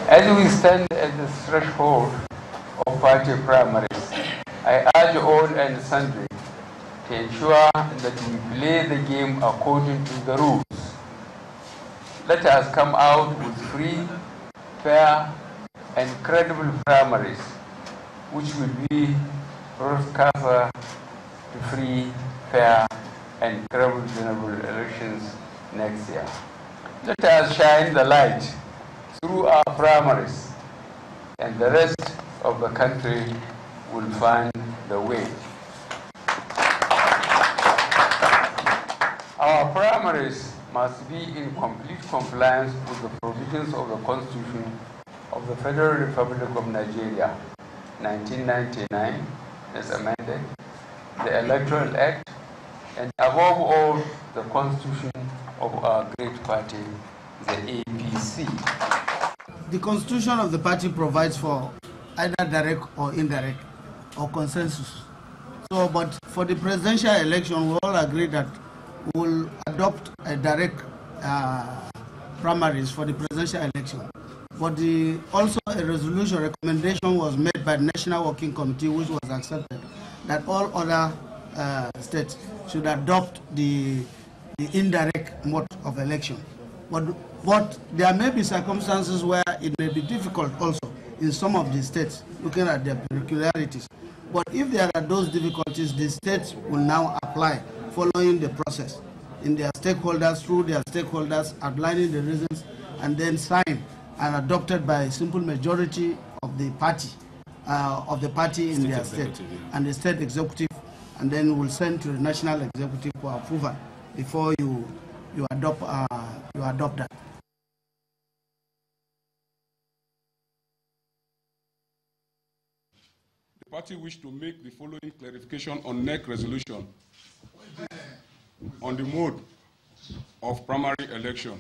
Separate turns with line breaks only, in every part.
As we stand at the threshold of party primaries, I urge all and sundry to ensure that we play the game according to the rules. Let us come out with free, fair, and credible primaries, which will be broadcast to free, fair, and credible general elections next year. Let us shine the light through our primaries, and the rest of the country will find the way. Our primaries must be in complete compliance with the provisions of the Constitution of the Federal Republic of Nigeria, 1999, as amended, the Electoral Act, and above all, the Constitution of our great party, the APC.
The Constitution of the party provides for either direct or indirect or consensus. So, but for the presidential election, we all agree that we will adopt a direct primaries for the presidential election. But also a resolution recommendation was made by the National Working Committee, which was accepted, that all other states should adopt the indirect mode of election. But there may be circumstances where it may be difficult also in some of the states, looking at their peculiarities. But if there are those difficulties, the states will now apply following the process in their stakeholders, through their stakeholders, outlining the reasons, and then signed and adopted by a simple majority of the party in their state, and the state executive, and then will send to the national executive for approval before you adopt that.
The party wishes to make the following clarification on NEC resolution on the mode of primary election.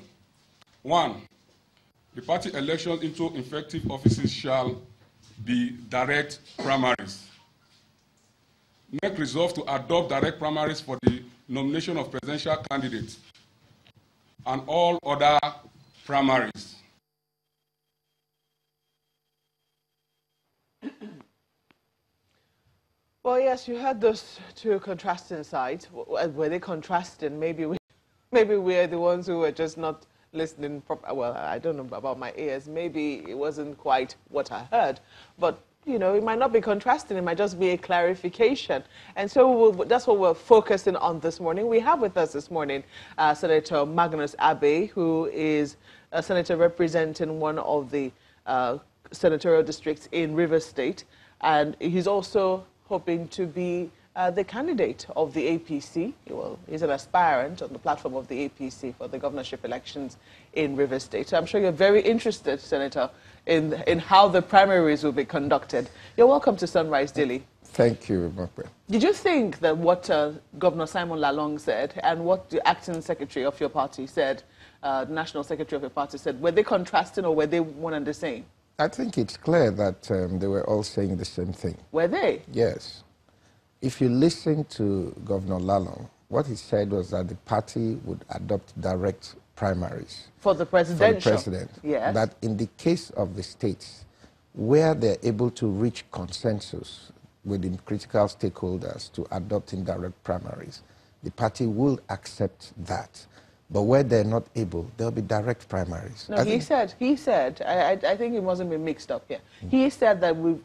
1. The party elections into effective offices shall be direct primaries. NEC resolves to adopt direct primaries for the nomination of presidential candidates and all other primaries.
Well, yes, you had those two contrasting sides. Were they contrasting? Maybe we're the ones who were just not listening properly. Well, I don't know about my ears. Maybe it wasn't quite what I heard. But, you know, it might not be contrasting. It might just be a clarification. And so that's what we're focusing on this morning. We have with us this morning Senator Magnus Abe, who is a senator representing one of the senatorial districts in Rivers State. And he's also hoping to be the candidate of the APC. Well, he's an aspirant on the platform of the APC for the governorship elections in Rivers State. So I'm sure you're very interested, Senator, in how the primaries will be conducted. You're welcome to Sunrise Daily.
Thank you, Mokwe.
Did you think that what Governor Simon Lalong said and what the acting secretary of your party said, the national secretary of your party said, were they contrasting or were they one and the same?
I think it's clear that they were all saying the same thing.
Were they?
Yes. If you listen to Governor Lalong, what he said was that the party would adopt direct primaries.
For the presidential?
For the president.
Yes.
That in the case of the states, where they're able to reach consensus with the critical stakeholders to adopt indirect primaries, the party will accept that. But where they're not able, there'll be direct primaries.
No, he said, I think it wasn't been mixed up here. He said that the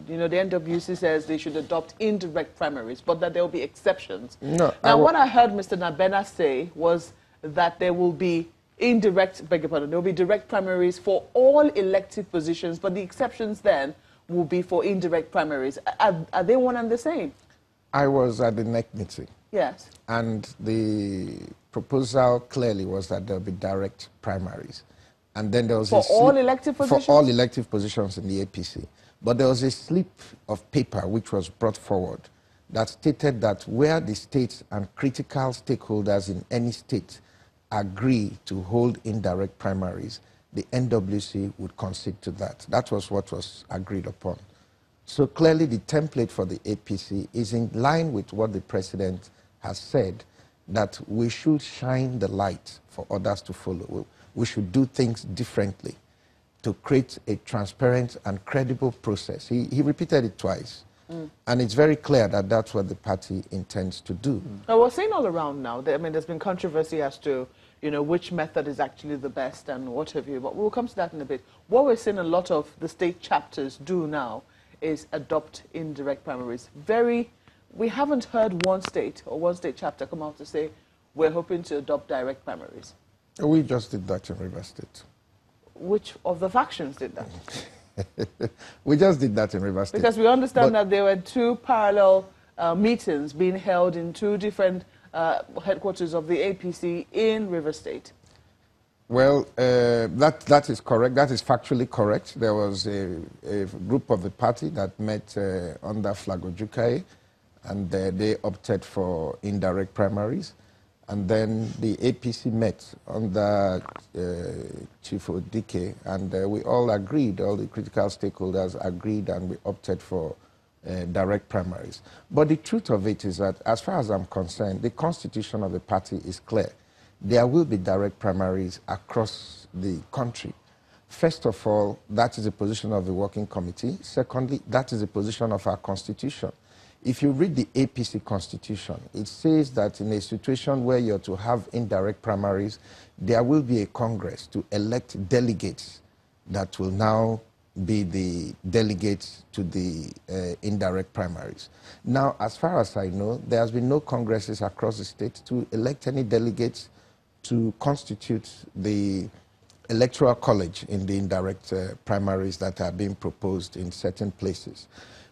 NWC says they should adopt indirect primaries, but that there will be exceptions.
No,
what I heard Mr. Nabena say was that there will be there will be direct primaries for all elective positions, but the exceptions then will be for indirect primaries. Are they one and the same?
I was at the NEC meeting.
Yes.
And the proposal clearly was that there will be direct primaries. And then there was
for all elective positions?
For all elective positions in the APC. But there was a slip of paper which was brought forward that stated that where the states and critical stakeholders in any state agree to hold indirect primaries, the NWC would concede to that. That was what was agreed upon. So clearly the template for the APC is in line with what the president has said, that we should shine the light for others to follow. We should do things differently. to create a transparent and credible process. He repeated it twice. And it's very clear that that's what the party intends to do.
Now, we're seeing all around now, I mean, there's been controversy as to, you know, which method is actually the best and what have you, but we'll come to that in a bit. What we're seeing a lot of the state chapters do now is adopt indirect primaries. We haven't heard one state or one state chapter come out to say, we're hoping to adopt direct primaries.
We just did that in Rivers State.
Which of the factions did that?
We just did that in Rivers State.
Because we understand that there were two parallel meetings being held in two different headquarters of the APC in Rivers State.
Well, that is correct. That is factually correct. There was a group of the party that met under Flagojukai, and they opted for indirect primaries. And then the APC met under Chief Odike, and we all agreed, all the critical stakeholders agreed, and we opted for direct primaries. But the truth of it is that, as far as I'm concerned, the constitution of the party is clear. There will be direct primaries across the country. First of all, that is the position of the working committee. Secondly, that is the position of our constitution. If you read the APC constitution, it says that in a situation where you're to have indirect primaries, there will be a Congress to elect delegates that will now be the delegates to the indirect primaries. Now, as far as I know, there has been no Congresses across the state to elect any delegates to constitute the electoral college in the indirect primaries that are being proposed in certain places.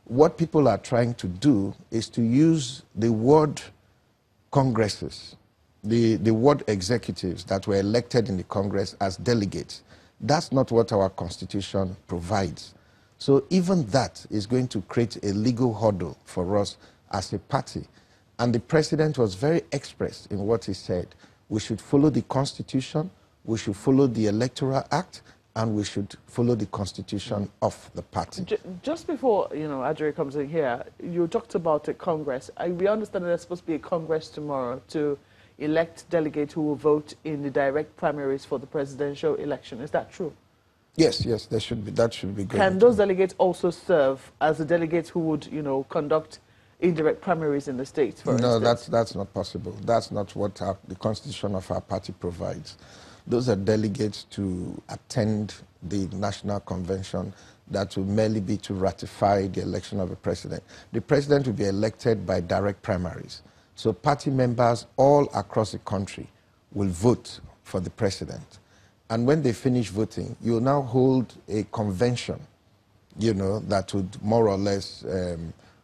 What people are trying to do is to use the ward congresses, the ward executives that were elected in the Congress as delegates. That's not what our Constitution provides. So even that is going to create a legal hurdle for us as a party. And the President was very express in what he said. We should follow the Constitution, we should follow the Electoral Act, and we should follow the constitution of the party.
Just before, you know, Ajay comes in here, you talked about a Congress. We understand that there's supposed to be a Congress tomorrow to elect delegates who will vote in the direct primaries for the presidential election. Is that true?
Yes, yes, there should be. That should be good.
Can those delegates also serve as the delegates who would, you know, conduct indirect primaries in the states, for instance?
No, that's not possible. That's not what the constitution of our party provides. Those are delegates to attend the national convention that will merely be to ratify the election of a president. The president will be elected by direct primaries. So party members all across the country will vote for the president. And when they finish voting, you will now hold a convention, you know, that would more or less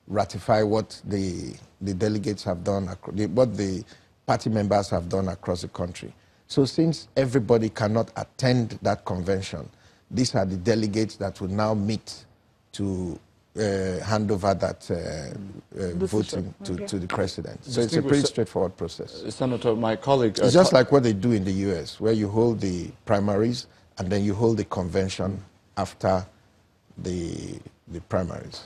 ratify what the delegates have done, what the party members have done across the country. So since everybody cannot attend that convention, these are the delegates that will now meet to hand over that voting to the president. So it's a pretty straightforward process.
Senator, my colleague...
It's just like what they do in the US, where you hold the primaries and then you hold the convention after the primaries.